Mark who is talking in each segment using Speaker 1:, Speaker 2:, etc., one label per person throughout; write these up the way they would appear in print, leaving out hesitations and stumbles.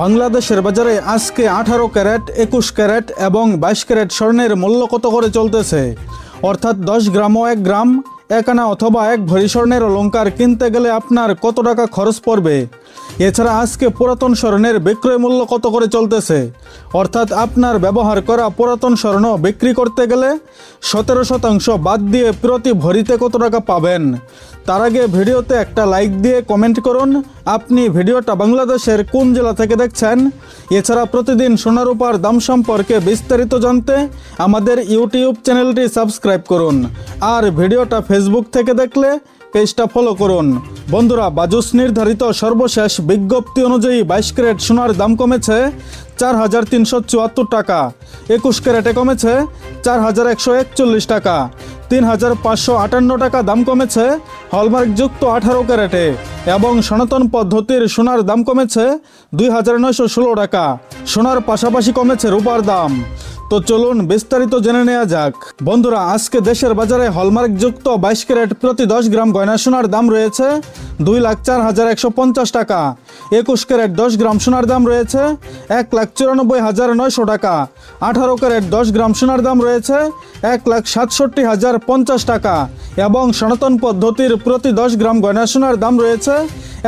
Speaker 1: বাংলাদেশের বাজারে আজকে 18 ক্যারেট, 21 ক্যারেট এবং 22 ক্যারেট স্বর্ণের মূল্য কত করে চলতেছে, অর্থাৎ 10 গ্রাম ও 1 গ্রাম, 1 আনা অথবা 1 ভরি স্বর্ণের অলংকার কিনতে গেলে আপনার কত টাকা খরচ পড়বে। এছাড়া আজকে পুরাতন স্বর্ণের বিক্রয় মূল্য কত করে চলতেছে, অর্থাৎ আপনার ব্যবহার করা পুরাতন স্বর্ণ বিক্রি করতে গেলে 17% বাদ দিয়ে প্রতি ভরিতে কত টাকা পাবেন। তার আগে ভিডিওতে একটা লাইক দিয়ে কমেন্ট করুন আপনি ভিডিওটা বাংলাদেশের কোন জেলা থেকে দেখছেন। এছাড়া প্রতিদিন সোনা রূপার দাম সম্পর্কে বিস্তারিত জানতে আমাদের ইউটিউব চ্যানেলটি সাবস্ক্রাইব করুন, আর ভিডিওটা ফেসবুক থেকে দেখলে পেজটা ফলো করুন। বন্ধুরা, বাজুস নির্ধারিত সর্বশেষ বিজ্ঞপ্তি অনুযায়ী 22 ক্যারেট সোনার দাম কমেছে 4,374 টাকা, 21 ক্যারেটে কমেছে 4,141 টাকা, 3,558 টাকা দাম কমেছে হলমার্কযুক্ত 18 ক্যারেটে এবং সনাতন পদ্ধতির সোনার দাম কমেছে 2,916 টাকা। সোনার পাশাপাশি কমেছে রূপার দাম। তো চলুন বিস্তারিত জেনে নেওয়া যাক। বন্ধুরা, আজকে দেশের বাজারে হলমার্কযুক্ত 22 ক্যারেট প্রতি 10 গ্রাম গয়না সোনার দাম রয়েছে 2,04,150 টাকা, 21 ক্যারেট 10 গ্রাম সোনার দাম রয়েছে 1,94,900 টাকা, 18 ক্যারেট 10 গ্রাম সোনার দাম রয়েছে 1,67,050 টাকা এবং সনাতন পদ্ধতির প্রতি 10 গ্রাম গয়না সোনার দাম রয়েছে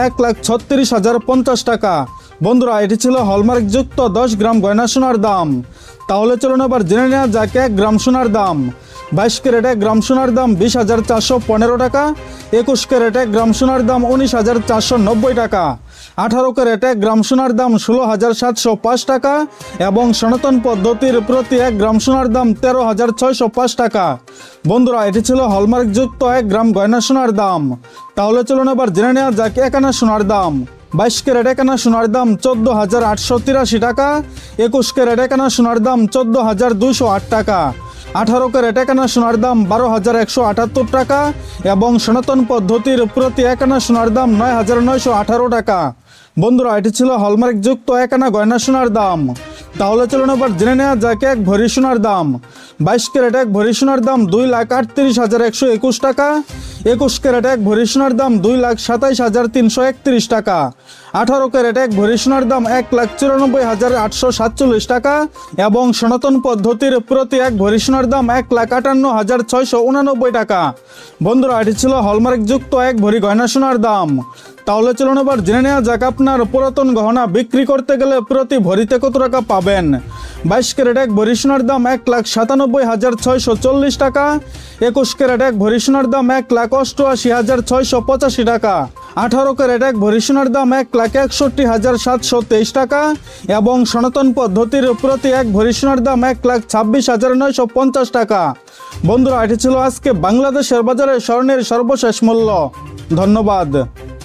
Speaker 1: 1,36,050 টাকা। বন্ধুরা, এটি ছিল হলমার্কযুক্ত 10 গ্রাম গয়না সোনার দাম। তাহলে চলুন আবার জেনে নেওয়া যাক 1 গ্রাম সোনার দাম। 22 ক্যারেট 1 গ্রাম সোনার দাম 20,415 টাকা, 21 ক্যারেট 1 গ্রাম সোনার দাম 19,490 টাকা, 18 ক্যারেট 1 গ্রাম সোনার দাম 16,705 টাকা এবং সনাতন পদ্ধতির প্রতি 1 গ্রাম সোনার দাম 13,605 টাকা। বন্ধুরা, এটি ছিল হলমার্কযুক্ত 1 গ্রাম গয়না সোনার দাম। তাহলে চলুন আবার জেনে নেওয়া যাক 1 আনা সোনার দাম। 22 ক্যারেট 1 আনা সোনার দাম 14,883 টাকা, 21 ক্যারেট 1 আনা সোনার দাম 14,208 টাকা, 18 ক্যারেট 1 আনা সোনার দাম 12,178 টাকা এবং সনাতন পদ্ধতির প্রতি 1 আনা সোনার দাম 9,918 টাকা। বন্ধুরা, এটি ছিল হলমার্কযুক্ত 1 আনা গয়না সোনার দাম। তাহলে চলুন আবার জেনে নেওয়া যাক 1 ভরি সোনার দাম। 22 ক্যারেট 1 ভরি সোনার দাম 2,38,121 টাকা, 21 ক্যারেট 1 ভরি সোনার দাম 2,27,331 টাকা, 18 ক্যারেট 1 ভরি সোনার দাম 1,94,847 টাকা এবং সনাতন পদ্ধতির প্রতি 1 ভরি সোনার দাম 1,58,689 টাকা। বন্ধুরা, এটি ছিল হলমার্কযুক্ত 1 ভরি গয়না সোনার দাম। তাহলে চলুন এবার জেনে নেওয়া যাক আপনার পুরাতন গহনা বিক্রি করতে গেলে প্রতি ভরিতে কত টাকা পাবেন। 22 ক্যারেট 1 ভরি সোনার দাম 1,97,640 টাকা, 21 ক্যারেট 1 ভরি সোনার দাম 1,88,685 টাকা, 18 ক্যারেট 1 ভরি সোনার দাম 1,61,723 টাকা এবং সনাতন পদ্ধতির প্রতি 1 ভরি সোনার দাম 1,26,950 টাকা। বন্ধুরা, এটি ছিল আজকে বাংলাদেশের বাজারে স্বর্ণের সর্বশেষ মূল্য। ধন্যবাদ।